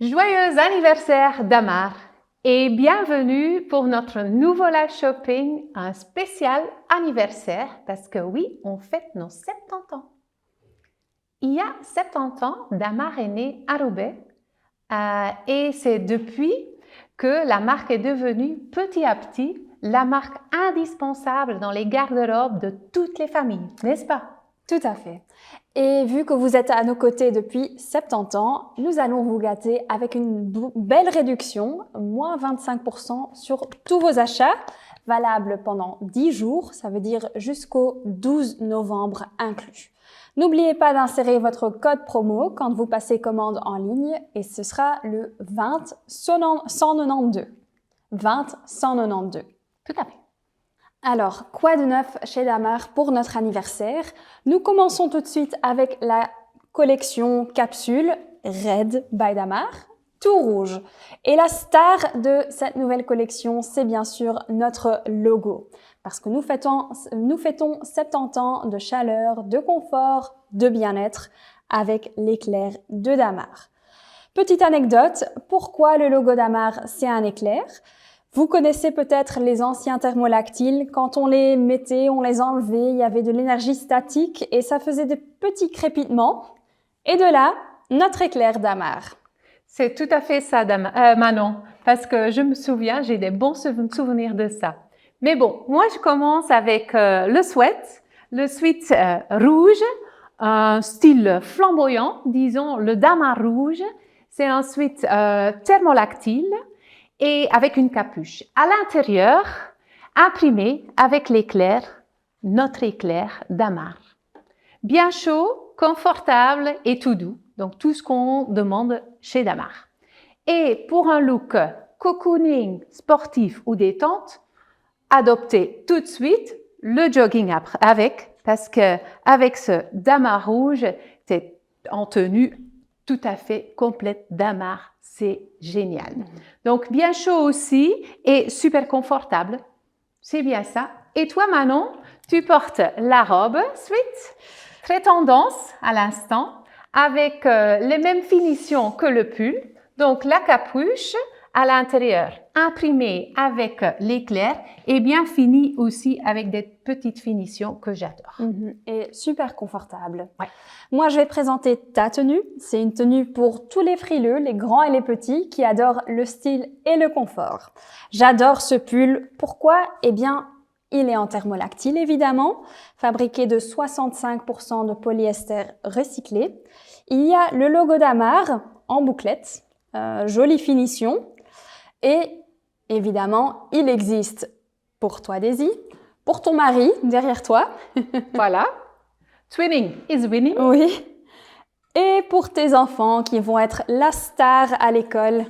Joyeux anniversaire Damar et bienvenue pour notre nouveau live shopping, un spécial anniversaire parce que oui, on fête nos 70 ans. Il y a 70 ans, Damar est né à Roubaix et c'est depuis que la marque est devenue petit à petit la marque indispensable dans les garde-robes de toutes les familles, n'est-ce pas? Tout à fait. Et vu que vous êtes à nos côtés depuis 70 ans, nous allons vous gâter avec une belle réduction, moins 25% sur tous vos achats, valable pendant 10 jours, ça veut dire jusqu'au 12 novembre inclus. N'oubliez pas d'insérer votre code promo quand vous passez commande en ligne et ce sera le 20192. 20192. Tout à fait. Alors, quoi de neuf chez Damar pour notre anniversaire? Nous commençons tout de suite avec la collection capsule Red by Damar, tout rouge. Et la star de cette nouvelle collection, c'est bien sûr notre logo. Parce que nous fêtons 70 ans de chaleur, de confort, de bien-être avec l'éclair de Damar. Petite anecdote, pourquoi le logo Damar, c'est un éclair? Vous connaissez peut-être les anciens thermolactyles. Quand on les mettait, on les enlevait, il y avait de l'énergie statique et ça faisait des petits crépitements. Et de là, notre éclair Damar. C'est tout à fait ça, Manon, parce que je me souviens, j'ai des bons souvenirs de ça. Mais bon, moi je commence avec le sweat rouge, un style flamboyant, disons le Damar rouge. C'est un sweat thermolactyle et avec une capuche. À l'intérieur, imprimé avec l'éclair, notre éclair Damar. Bien chaud, confortable et tout doux. Donc tout ce qu'on demande chez Damar. Et pour un look cocooning, sportif ou détente, adoptez tout de suite le jogging avec, parce que avec ce Damar rouge, c'est en tenue tout à fait complète Damar. C'est génial. Donc, bien chaud aussi et super confortable. C'est bien ça. Et toi, Manon, tu portes la robe sweat, très tendance à l'instant, avec les mêmes finitions que le pull. Donc, la capuche à l'intérieur, imprimée avec l'éclair et bien finie aussi avec des petites finitions que j'adore. Et super confortable. Ouais. Moi, je vais présenter ta tenue. C'est une tenue pour tous les frileux, les grands et les petits, qui adorent le style et le confort. J'adore ce pull. Pourquoi? Eh bien, il est en thermolactyle, évidemment, fabriqué de 65% de polyester recyclé. Il y a le logo Damar en bouclette, jolie finition. Et évidemment, il existe pour toi, Daisy, pour ton mari, derrière toi. Voilà. Twinning is winning. Oui. Et pour tes enfants qui vont être la star à l'école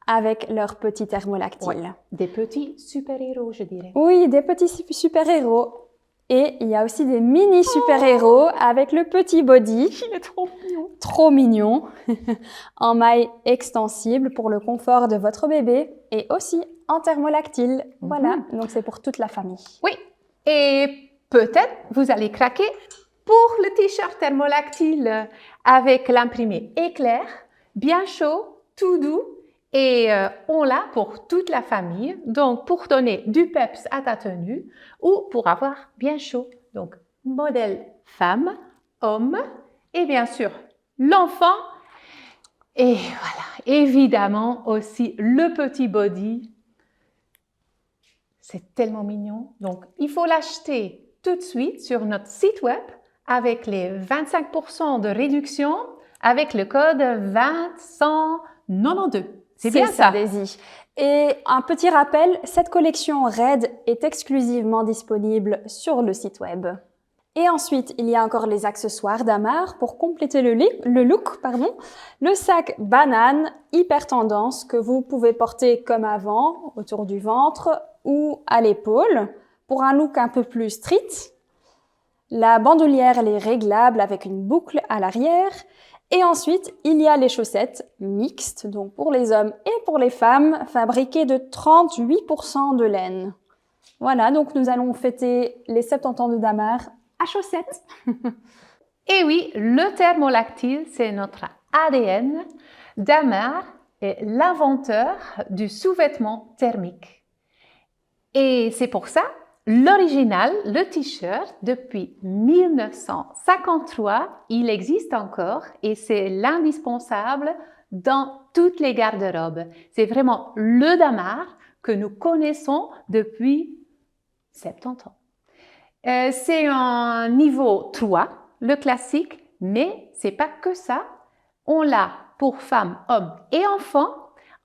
avec leurs petits thermolactyles. Ouais. Des petits super-héros, je dirais. Oui, des petits super-héros. Et il y a aussi des mini super-héros avec le petit body. Il est trop mignon. Trop mignon. En maille extensible pour le confort de votre bébé et aussi en thermolactyle. Voilà, donc c'est pour toute la famille. Oui, et peut-être vous allez craquer pour le t-shirt thermolactyle avec l'imprimé éclair, bien chaud, tout doux. Et on l'a pour toute la famille, donc pour donner du peps à ta tenue ou pour avoir bien chaud. Donc, modèle femme, homme et bien sûr l'enfant. Et voilà, évidemment aussi le petit body. C'est tellement mignon. Donc, il faut l'acheter tout de suite sur notre site web avec les 25% de réduction avec le code 20192. C'est bien ça, Daisy. Et un petit rappel, cette collection Red est exclusivement disponible sur le site web. Et ensuite, il y a encore les accessoires Damar pour compléter le look. Le sac banane hyper tendance que vous pouvez porter comme avant, autour du ventre ou à l'épaule, pour un look un peu plus street. La bandoulière, elle est réglable avec une boucle à l'arrière. Et ensuite, il y a les chaussettes mixtes, donc pour les hommes et pour les femmes, fabriquées de 38% de laine. Voilà, donc nous allons fêter les 70 ans de Damar à chaussettes. Et oui, le thermolactyle, c'est notre ADN. Damar est l'inventeur du sous-vêtement thermique. Et c'est pour ça, l'original, le t-shirt, depuis 1953, il existe encore et c'est l'indispensable dans toutes les garde-robes. C'est vraiment le damar que nous connaissons depuis 70 ans. C'est un niveau 3, le classique, mais c'est pas que ça. On l'a pour femmes, hommes et enfants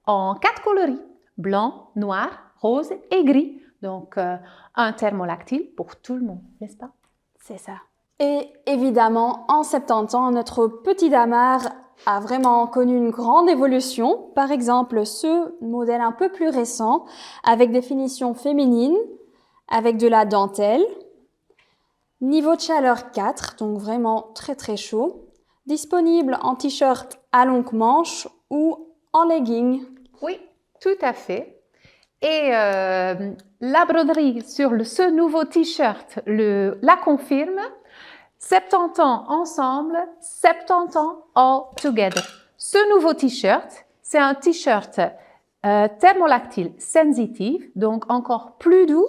en 4 coloris, blanc, noir, rose et gris. Donc, un thermolactyle pour tout le monde, n'est-ce pas? C'est ça. Et évidemment, en 70 ans, notre petit damar a vraiment connu une grande évolution. Par exemple, ce modèle un peu plus récent, avec des finitions féminines, avec de la dentelle. Niveau de chaleur 4, donc vraiment très très chaud. Disponible en t-shirt à longue manche ou en legging. Oui, tout à fait. Et la broderie sur ce nouveau t-shirt la confirme. 70 ans ensemble, 70 ans all together. Ce nouveau t-shirt, c'est un t-shirt thermolactyle sensitive, donc encore plus doux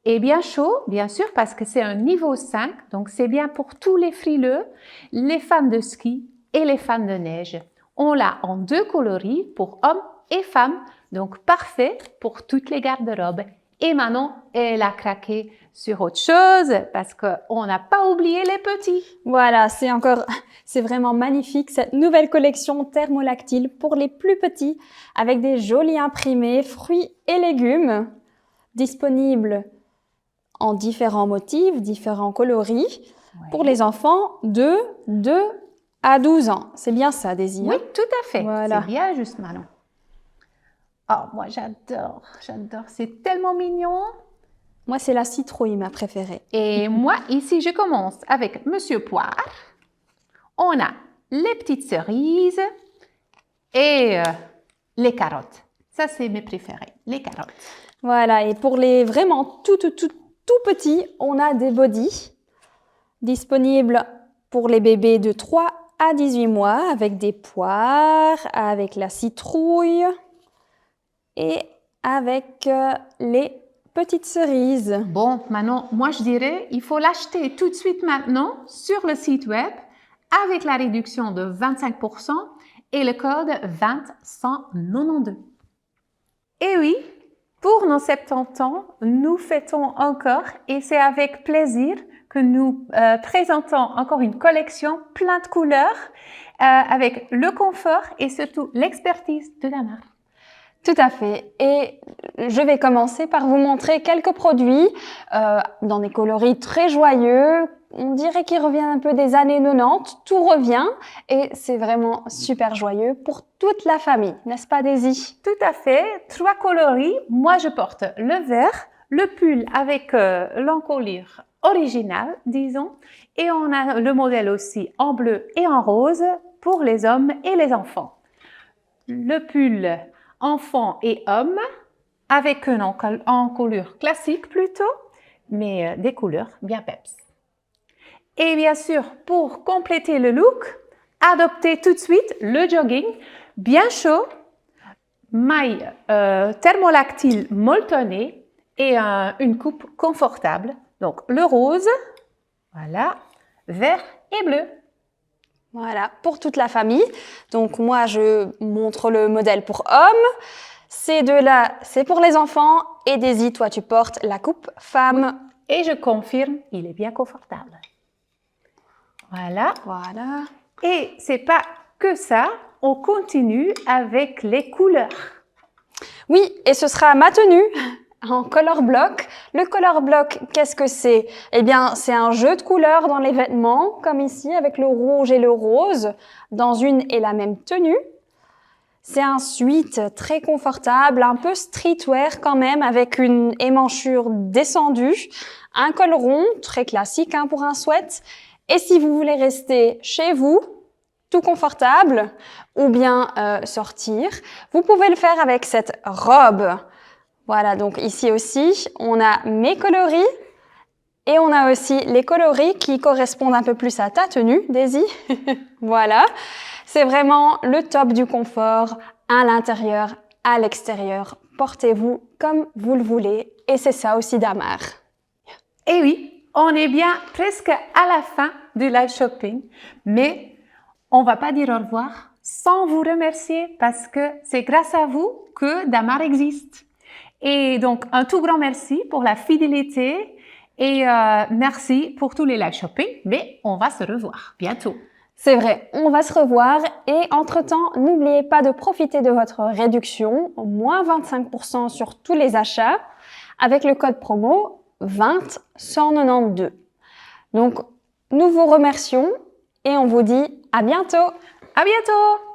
et bien chaud, bien sûr, parce que c'est un niveau 5, donc c'est bien pour tous les frileux, les fans de ski et les fans de neige. On l'a en 2 coloris pour hommes et femmes, donc parfait pour toutes les garde-robes. Et Manon, elle a craqué sur autre chose parce qu'on n'a pas oublié les petits. Voilà, c'est vraiment magnifique cette nouvelle collection thermolactyle pour les plus petits avec des jolis imprimés, fruits et légumes disponibles en différents motifs, différents coloris pour les enfants de 2 à 12 ans. C'est bien ça, Daisy? Oui, tout à fait. Voilà. C'est bien juste, Manon. Oh, moi j'adore, c'est tellement mignon. Moi, c'est la citrouille, ma préférée. Et moi, ici, je commence avec Monsieur Poire. On a les petites cerises et les carottes. Ça, c'est mes préférés, les carottes. Voilà, et pour les vraiment tout petits, on a des bodys disponibles pour les bébés de 3 à 18 mois avec des poires, avec la citrouille et avec les petites cerises. Bon, Manon, moi je dirais, il faut l'acheter tout de suite maintenant sur le site web avec la réduction de 25% et le code 20192. Et oui, pour nos 70 ans, nous fêtons encore et c'est avec plaisir que nous présentons encore une collection plein de couleurs avec le confort et surtout l'expertise de Damar. Tout à fait. Et je vais commencer par vous montrer quelques produits dans des coloris très joyeux. On dirait qu'ils reviennent un peu des années 90. Tout revient et c'est vraiment super joyeux pour toute la famille. N'est-ce pas, Daisy? Tout à fait. 3 coloris. Moi, je porte le vert, le pull avec l'encolure originale, disons. Et on a le modèle aussi en bleu et en rose pour les hommes et les enfants. Le pull enfants et hommes, avec une encolure classique plutôt, mais des couleurs bien peps. Et bien sûr, pour compléter le look, adoptez tout de suite le jogging bien chaud, maille thermolactyle molletonnée et une coupe confortable. Donc le rose, voilà, vert et bleu. Voilà, pour toute la famille. Donc moi, je montre le modèle pour hommes. Ces deux-là, c'est pour les enfants. Et Daisy, toi, tu portes la coupe femme. Oui. Et je confirme, il est bien confortable. Voilà. Voilà. Et c'est pas que ça, on continue avec les couleurs. Oui, et ce sera ma tenue en color block. Le color block, qu'est-ce que c'est? Eh bien, c'est un jeu de couleurs dans les vêtements, comme ici, avec le rouge et le rose, dans une et la même tenue. C'est un sweat très confortable, un peu streetwear quand même, avec une émanchure descendue, un col rond, très classique pour un sweat. Et si vous voulez rester chez vous, tout confortable, ou bien sortir, vous pouvez le faire avec cette robe. Voilà, donc ici aussi, on a mes coloris et on a aussi les coloris qui correspondent un peu plus à ta tenue, Daisy. Voilà, c'est vraiment le top du confort à l'intérieur, à l'extérieur. Portez-vous comme vous le voulez et c'est ça aussi Damar. Et oui, on est bien presque à la fin du live shopping, mais on va pas dire au revoir sans vous remercier parce que c'est grâce à vous que Damar existe. Et donc, un tout grand merci pour la fidélité et merci pour tous les live shopping, mais on va se revoir bientôt. C'est vrai, on va se revoir et entre-temps, n'oubliez pas de profiter de votre réduction, moins 25% sur tous les achats, avec le code promo 20192. Donc, nous vous remercions et on vous dit à bientôt. À bientôt!